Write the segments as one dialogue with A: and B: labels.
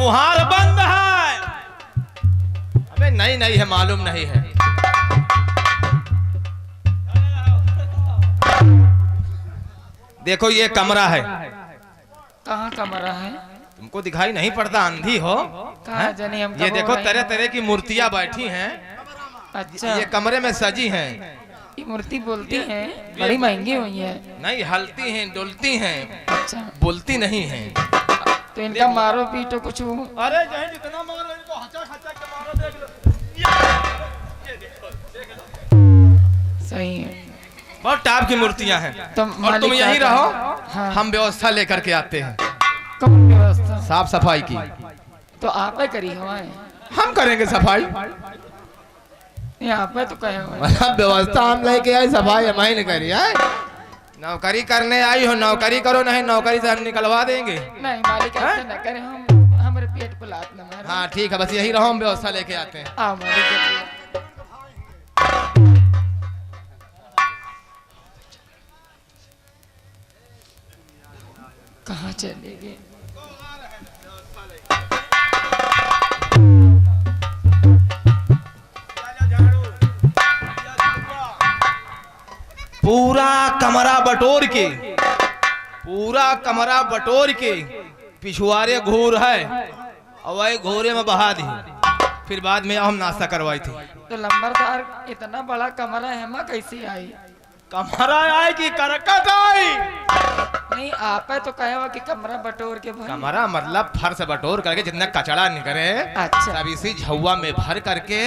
A: मुहार बंद है। अबे नहीं नहीं है, मालूम नहीं है। देखो ये कमरा है।
B: कहाँ कमरा है?
A: तुमको दिखाई नहीं पड़ता, अंधी हो?
B: कहाँ जाने हम।
A: ये देखो तरह तरह की मूर्तियां बैठी हैं।
B: अच्छा,
A: ये कमरे में सजी हैं।
B: ये मूर्ति बोलती हैं? बड़ी महंगी हुई है।
A: नहीं, हलती हैं, डुलती हैं।
B: अच्छा,
A: बोलती नहीं हैं।
B: तो इनका मारो पीटो कुछ।
A: अरे जितना मारो इनको, हचा हचा के मारो, देख लो। ये देखो, देख लो।
B: सही है,
A: बहुत टाप की मूर्तियां हैं।
B: तो
A: और तुम यहीं रहो।
B: हाँ।
A: हम व्यवस्था लेकर के आते हैं,
B: कौन व्यवस्था?
A: साफ सफाई की।
B: तो आप ही करी हमारे,
A: हम करेंगे सफाई।
B: यहाँ पे तो कहे हुए।
A: व्यवस्था हम लेके आए, सफाई हम ही नहीं करी है। नौकरी करने आई हो, नौकरी करो, नहीं नौकरी से हम निकलवा देंगे।
B: नहीं मालिक, ऐसा न करे, हम हमारे पेट को लात न मारो।
A: हाँ ठीक है, बस यही रहो, हम व्यवस्था लेके आते हैं।
B: आओ मालिक, जल्दी। कहाँ चले गए?
A: पूरा कमरा बटोर के, पूरा कमरा बटोर के पिछुआरे घूर है, और वही घूरे में बहा दी। फिर बाद में हम नाश्ता करवाई थी।
B: तो लंबरदार, इतना बड़ा कमरा है, हम कैसे आई?
A: कमरा आए कि करकट आई?
B: नहीं, आप तो कहे हो कि कमरा बटोर के भाई।
A: कमरा मतलब फर्श बटोर करके जितना कचड़ा निकले,
B: अच्छा,
A: सब इसी झौवा में भर करके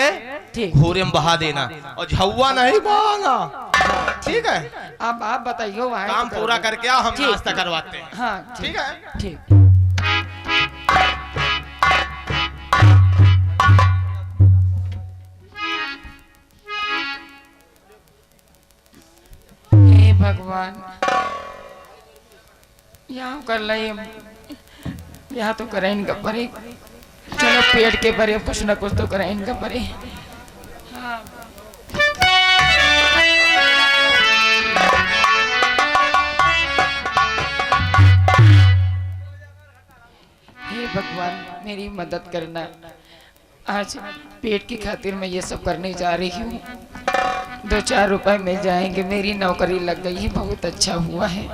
B: ठीक।
A: घूरे में बहा देना, और झौवा नहीं बहाना। ठीक है,
B: अब आप बताइए वहाँ
A: काम पूरा करके आओ, हम
B: ठीक।
A: नाश्ता करवाते हैं।
B: हाँ
A: ठीक है,
B: ठीक। हे भगवान, यहाँ कर ली, यहाँ तो करे इनका परे। चलो पेट के परे कुछ न कुछ तो करे इनका परे। हाँ। हे भगवान, मेरी मदद करना। आज पेट की खातिर मैं ये सब करने जा रही हूँ। 2-4 रुपए मिल जाएंगे, मेरी नौकरी लग गई है, बहुत अच्छा हुआ है।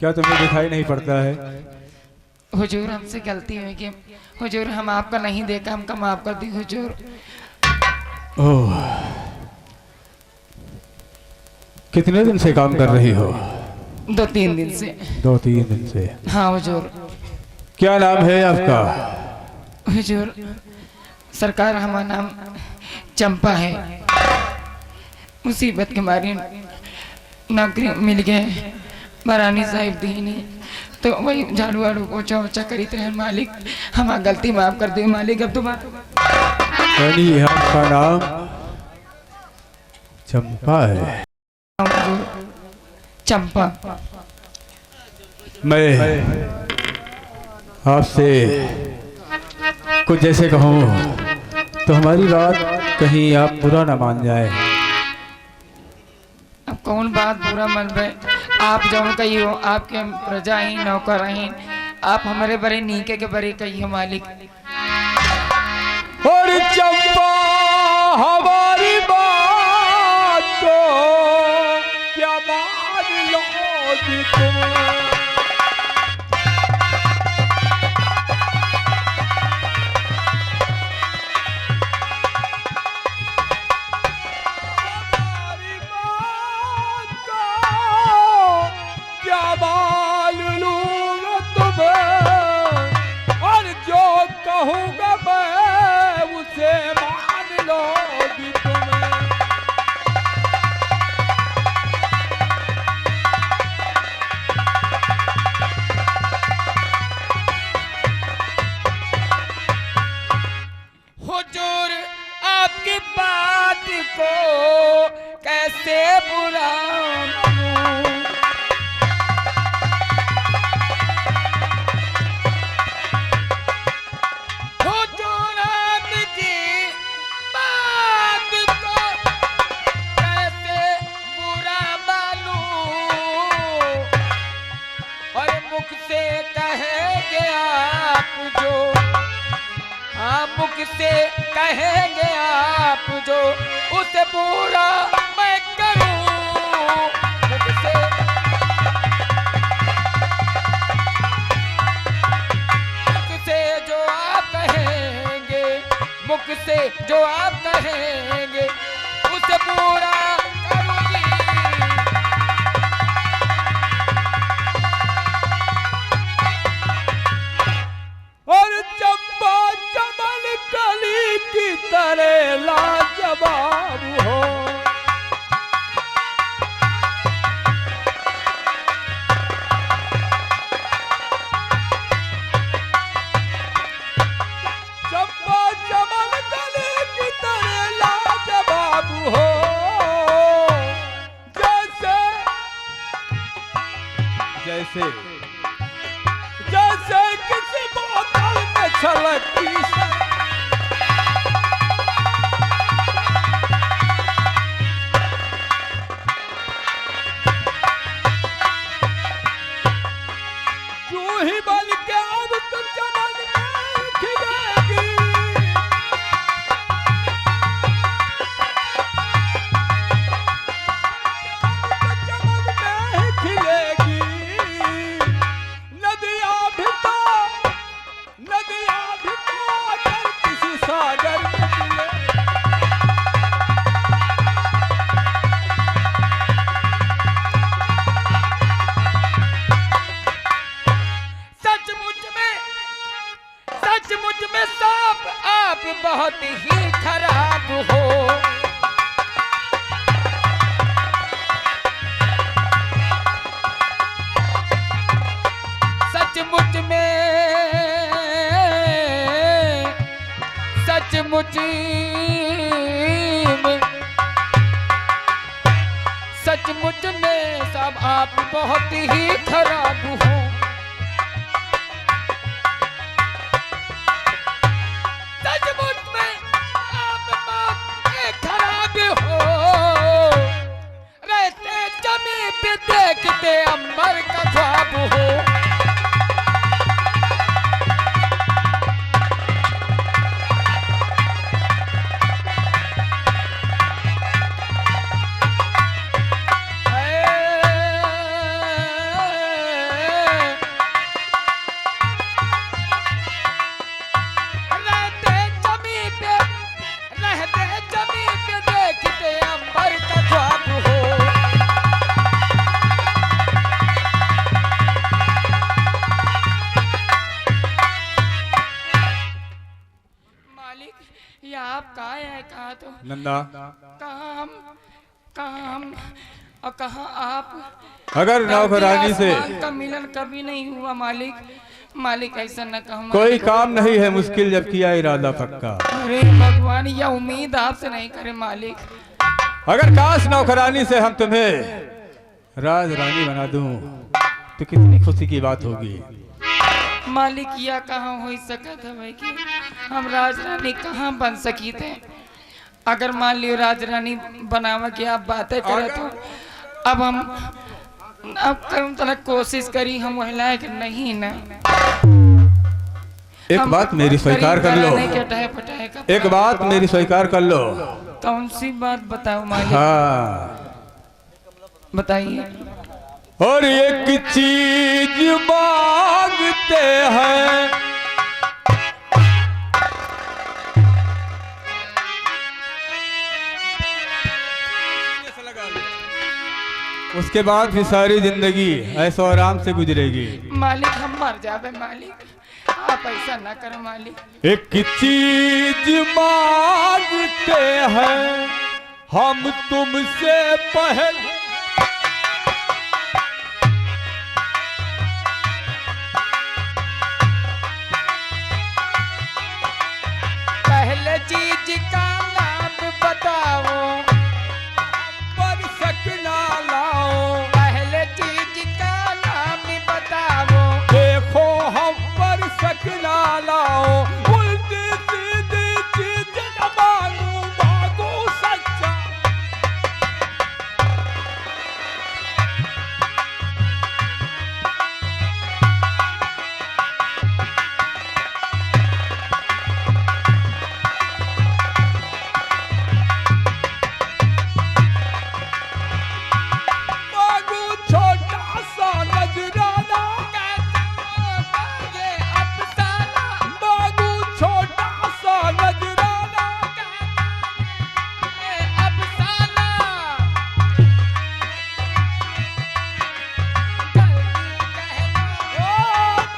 C: क्या तुम्हें दिखाई नहीं पड़ता है?
B: हुजूर, हमसे गलती हुई कि हुजूर, हम आपका नहीं देखा, हमका माफ कर दी हुजूर।
C: ओह, कितने दिन से काम कर रही हो?
B: 2-3 दिन से।
C: 2-3 दिन से।
B: हाँ हुजूर।
C: क्या नाम है आपका?
B: हुजूर, सरकार, हमारा नाम चंपा है। मुसीबत के मारे नौकरी मिल गए, महारानी साहिब दीनी, तो वही झाड़ू वाड़ू पोछा वोछा करी रहे। मालिक, हमारा गलती माफ कर दे मालिक, अब तुम्हारा।
C: यानी आपका नाम चंपा है?
B: चंपा।
C: मैं आपसे कुछ जैसे कहूँ तो हमारी बात कहीं आप बुरा ना मान जाए।
B: अब कौन बात बुरा मन रहे? आप जो कही हो, आपके हम प्रजा ही नौकर हैं, आप हमारे बड़े नीके के बड़े कही हो मालिक।
C: और चंपा हमारी बात को क्या मान लोगी तुम? हमारी बात कहूँगा मैं उसे मान लोगी तुम्हें।
B: हुजूर आपकी बात को कैसे बुरा मानूं? हुजूर आपकी बात को कैसे बुरा मानूं? और मुख से कहेंगे आप जो, मुख से कहेंगे आप जो, उसे पूरा मैं करूं। मुख से जो आप कहेंगे, मुख से जो आप कहेंगे, उसे पूरा करूंगी।
C: और चंपा चमन कली की तरह लाजवाब हो। चंपा चमन कली की तरह लाजवाब हो। जैसे जैसे जैसे किसी बोतल में छलकती से जूही बन के अब तो चमन में खिलेगी। चमन में खिलेगी। नदियाँ भी तो अगर किसी सागर में मिले।
B: सचमुच में साफ आप बहुत ही खराब हो। सचमुच में सचमुच में सब आप बहुत ही खराब हो। सचमुच में आप बहुत ही खराब हो। रहते जमीन पे देखते अंबर का ख्वाब हो। तो
C: नंदा
B: कहाँ आप?
C: अगर नौकरानी से
B: का मिलन कभी नहीं हुआ मालिक। मालिक ऐसा न कहो।
C: कोई काम नहीं है मुश्किल जब किया इरादा पक्का।
B: अरे भगवान, यह उम्मीद आपसे नहीं करे मालिक।
C: अगर काश नौकरानी से हम तुम्हें राज रानी बना दूं तो कितनी खुशी की बात होगी।
B: मालिक, यह कहाँ हो सका था भाई कि हम राज रानी कहाँ बन सकी थे। अगर मान लियो राज रानी बनावा की आप बातें करे तो अब कम तरह कोशिश करी हम वह लायक नहीं ना।
C: एक बात मेरी स्वीकार कर लो। एक बात मेरी स्वीकार कर लो।
B: कौन सी बात बताओ मालिक?
C: हाँ
B: बताइए।
C: और एक चीज मांगते हैं, उसके बाद भी सारी जिंदगी ऐसो आराम से गुजरेगी।
B: मालिक हम मर जावे मालिक, आप ऐसा ना करो मालिक।
C: एक चीज मांगते हैं हम तुमसे पहले,
B: पहले चीज का नाम बताओ,
C: पर सकना लाओ।
B: पहले चीज का नाम बताओ,
C: देखो हम पर सकना लाओ। उल्टी सीधी चीज न मांगू, मांगू सच्चा। मांगू छोटा सा नजराना,
B: ये अफसाना,
C: मांगू छोटा सा नजराना।
B: ये अफसाना।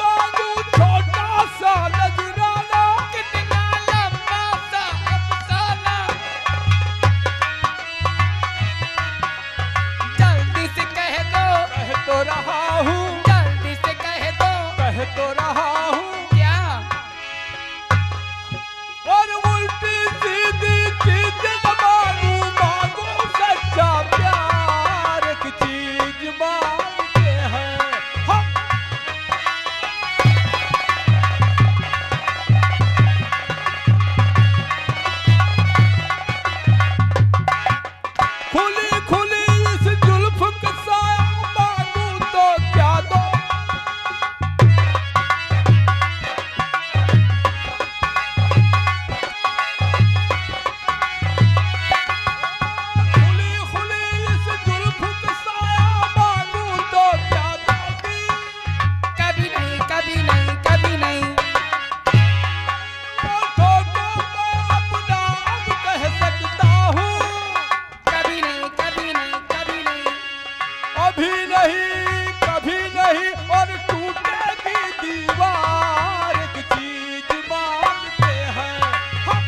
C: मांगू छोटा सा नजराना।
B: कितना लंबा सा अफसाना, जल्दी से कह दो,
C: कह तो रहा हूँ,
B: जल्दी से कह दो,
C: कह तो रहा हूँ।
B: क्या
C: और उल्टी सीधी चीज न मांगू, मांगू सच्चा प्यार। एक चीज मांगते हैं हम। खुली खुली इस जुल्फ का साया, मांगू तो क्या दो। खुली खुली इस जुल्फ का साया, मांगू तो क्या दोगी।
B: कभी नहीं, कभी नहीं, कभी नहीं।
C: होठों को मैं अपना अब कह सकता हूँ।
B: कभी नहीं, कभी नहीं, कभी नहीं।
C: अभी नहीं, कभी नहीं, और टूटेगी दीवार। एक चीज मांगते हैं हम।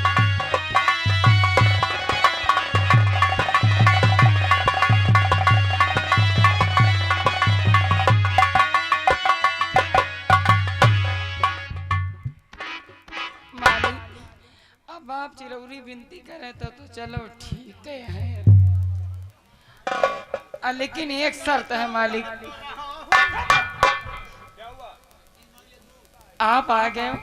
B: मालिक, अब आप चिरौरी विनती करें तो चलो ठीक है। लेकिन एक शर्त है मालिक। आप आ गए हो?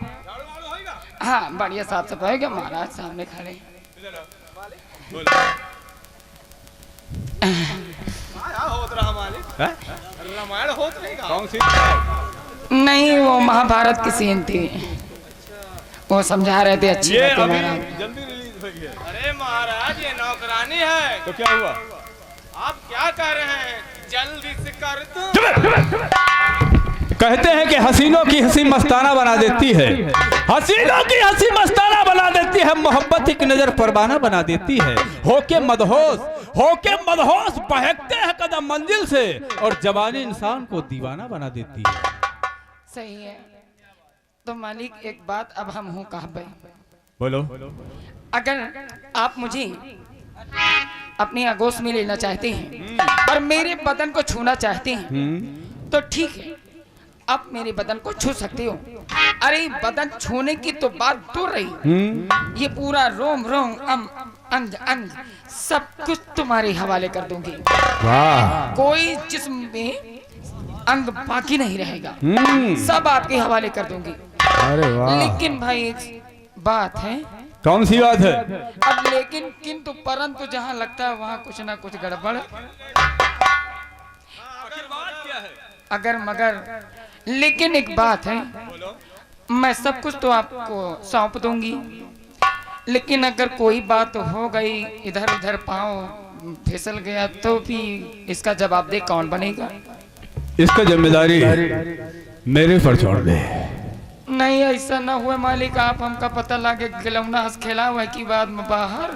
B: हाँ, बढ़िया साफ सफाई हो गया, महाराज सामने खड़े।
A: रामायण होत नहीं का?
C: कौन सी?
B: नहीं, वो महाभारत की सीन थी, वो समझा रहे थे। अच्छी
C: ये
B: बात है
C: अभी
B: महाराज।
C: जल्दी रिलीज हुई है।
A: अरे महाराज ये नौकरानी है।
C: तो क्या हुआ?
A: आप क्या कह रहे हैं? जल्दी से कर दो।
C: कहते हैं कि हसीनों की हंसी मस्ताना बना देती है, हसीनों की हंसी मस्ताना बना देती है, मोहब्बत की नजर परवाना बना देती है। होके मदहोश बहकते हैं कदम मंजिल से, और जवानी इंसान को दीवाना बना देती है।
B: सही है। तो मालिक एक बात अब हम हूँ कहा पे।
C: बोलो।
B: अगर आप मुझे अपनी आगोश में लेना चाहते हैं और मेरे बदन को छूना चाहते हैं तो ठीक है, आप मेरे बदन को छू सकते हो। अरे बदन छूने की तो बात दूर रही, ये पूरा रोम रोम अंग अंग सब कुछ तुम्हारे हवाले कर दूंगी।
C: वाह।
B: कोई जिस्म में अंग बाकी नहीं रहेगा, सब आपके हवाले कर दूंगी।
C: अरे वाह।
B: लेकिन भाई एक बात है।
C: कौन सी बात है?
B: अब लेकिन किंतु परंतु जहाँ लगता है वहाँ कुछ ना कुछ गड़बड़। अगर मगर लेकिन एक बात है, मैं सब कुछ तो आपको सौंप दूंगी, लेकिन अगर कोई बात हो गई, इधर उधर पाँव फिसल गया तो भी इसका जवाबदेह कौन बनेगा?
C: इसका जिम्मेदारी मेरे पर छोड़ दे।
B: नहीं ऐसा ना हुआ मालिक, आप हमका पता लगे खिलौना हंस खेला हुआ की बाद में बाहर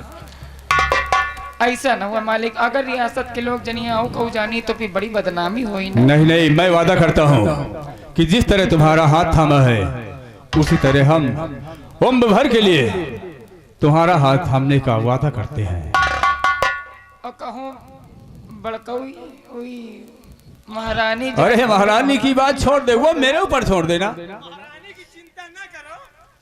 B: ऐसा ना हुआ मालिक। अगर रियासत के लोग जनिया हो कहू जानी तो फिर बड़ी बदनामी हुई ना।
C: नहीं नहीं, मैं वादा करता हूँ कि जिस तरह तुम्हारा हाथ थामा है उसी तरह हम उम्र भर के लिए तुम्हारा हाथ थामने का वादा करते हैं।
B: और कहूँ बड़कौई हुई महारानी
C: अरे महारानी की बात छोड़ दे, वो मेरे ऊपर छोड़ देना।
A: महारानी की चिंता न करो,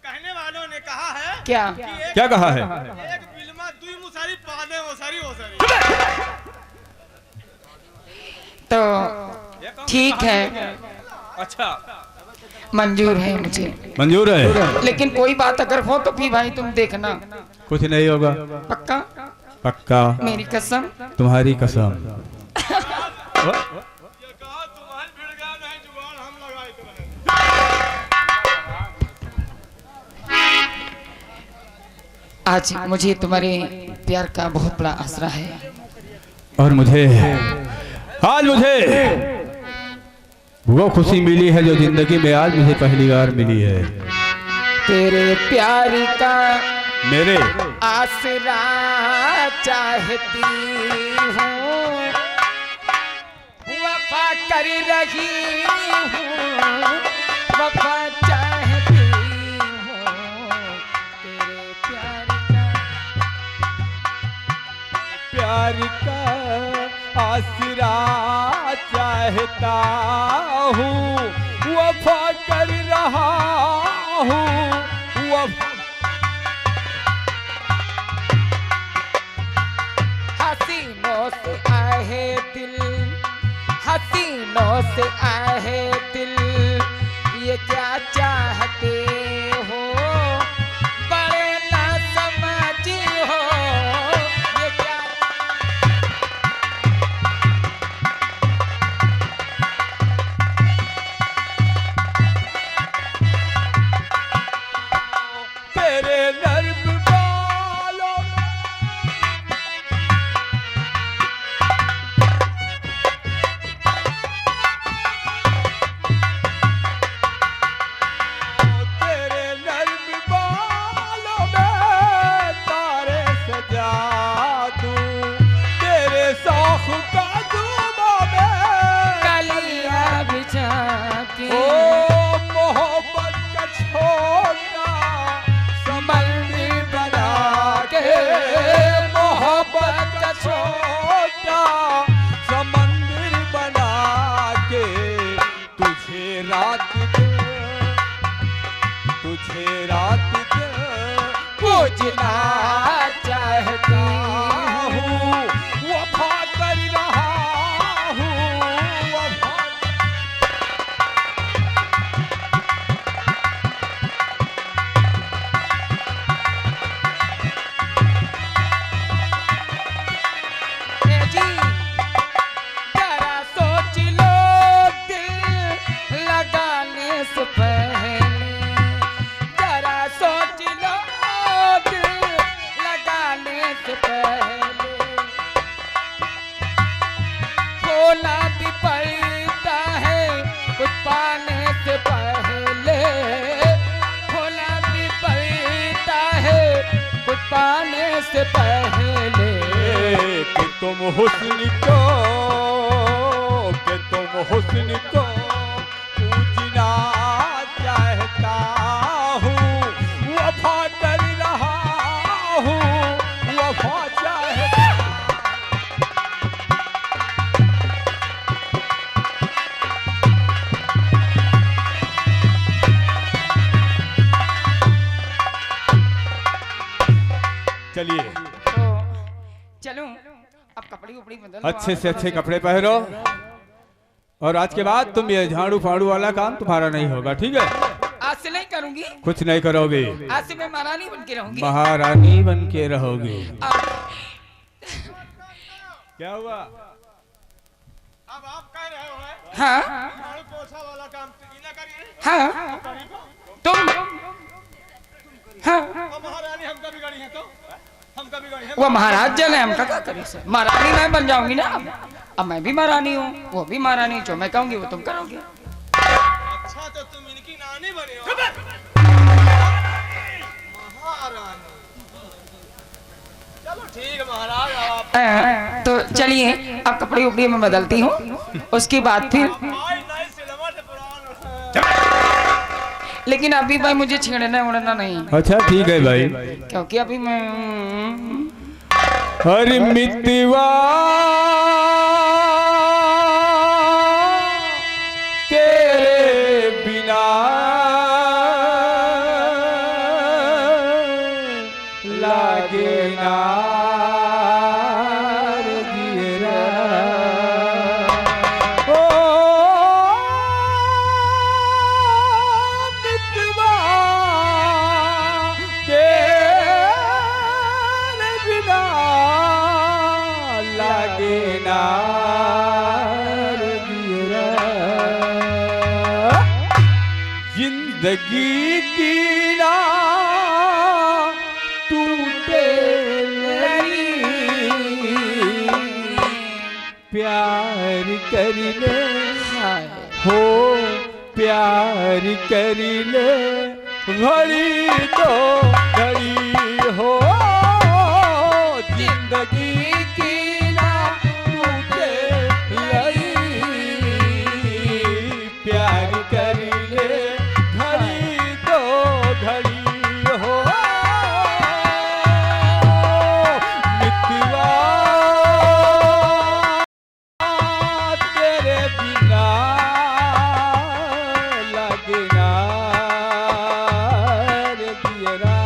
A: कहने वालों ने कहा है
B: क्या
C: क्या कहा है?
A: एक बिलमा दुई मुसारी पाने ओसारी ओसारी।
B: तो ठीक है,
C: अच्छा
B: मंजूर है मुझे,
C: मंजूर है।
B: लेकिन कोई बात अगर हो तो फिर भाई तुम देखना।
C: कुछ नहीं होगा,
B: पक्का?
C: पक्का,
B: मेरी कसम।
C: तुम्हारी कसम।
A: ये कहा तुम्हारी भिड़ गया नहीं जुगाड़ हम लगाए तुम्हें।
B: आज मुझे तुम्हारे प्यार का बहुत बड़ा आसरा है।
C: और मुझे आज मुझे वो खुशी मिली है जो जिंदगी में आज मुझे पहली बार मिली है।
B: तेरे प्यार का
C: मेरे
B: आसरा चाहती हूँ, वफा कर रही हूँ, वफा चाहती हूँ। तेरे
C: प्यार का आसरा चाहता हूँ, वफा कर रहा हूँ, वफा।
B: हसीनों से आहे दिल, हसीनों से आहे दिल, ये क्या चाहते हो, बड़े ना समझी हो, ये क्या।
C: तेरे नर्म बालों तेरे नर्म बालों में तारे सजा दूं, तेरे शौक का धूमों में
B: कलियां बिछा के
C: ओ मोहब्बत का छोटा समंदर बना के, मोहब्बत का छोटा समंदर बना के, तुझे रात दे, तुझे रात दे
B: पूजना चाहती
C: हूँ, वफा कर रहा हूँ, वफा।
B: ए जी, जरा सोच लो दिल लगाने से पहले, जरा सोच लो दिल लगाने से पहले, खोला भी पड़ता है कुछ पाने से पहले, खोला भी पड़ता है कुछ पाने से पहले।
C: कि तुम हुस्न को, कि तुम हुस्न को पूजना चाहता हूँ, वफा कर रहा हूँ, वफा चाहता। चलिए
B: तो चलूं, अब कपड़े उपड़ी बदल लो,
C: अच्छे
B: आप
C: से अच्छे कपड़े पहनो, और आज के बाद तुम ये झाड़ू फाड़ू वाला काम तुम्हारा नहीं होगा, ठीक है?
B: आज से नहीं करूंगी,
C: कुछ नहीं करोगे,
B: आज से मैं महारानी बन के रहूंगी।
C: महारानी बन के रहोगे। क्या हुआ?
A: अब आप कह रहे हो है
B: हाँ
A: झाड़ू पोछा वाला काम तो ना करिए।
B: हाँ तुम हाँ
A: अब महारानी हम कभी गड़ी है तो हम कभी गड़ी है।
B: वो महाराज जन है, हम क्या करें सर? महारानी मैं बन जाऊंगी ना, अब मैं भी महारानी हूँ, वो भी महारानी, जो मैं कहूंगी वो तुम करोगे।
A: अच्छा तो तुम इनकी नानी बने हो? महारानी, चलो ठीक है महाराज आप
B: तो चलिए अब कपड़े उपड़े में बदलती हूँ, उसके बाद फिर
A: भाई नई सिनेमा से पुराना
B: लेकिन अभी भाई मुझे छेड़ना उड़ना नहीं,
C: अच्छा ठीक है भाई।
B: क्योंकि अभी मैं
C: हरि मितवा तेरे बिना लागे ना रे दियरा। ओ मितवा तेरे बिना लागे ना रे दियरा। जिंदगी की ना टूटे मेरी प्यार कर ले हो प्यार कर ले घड़ी तो घड़ी हो जिंदगी की ना टूटे लड़ी प्यार कर ले घड़ी तो घड़ी हो मितवा तेरे बिना लगना रे दियरा।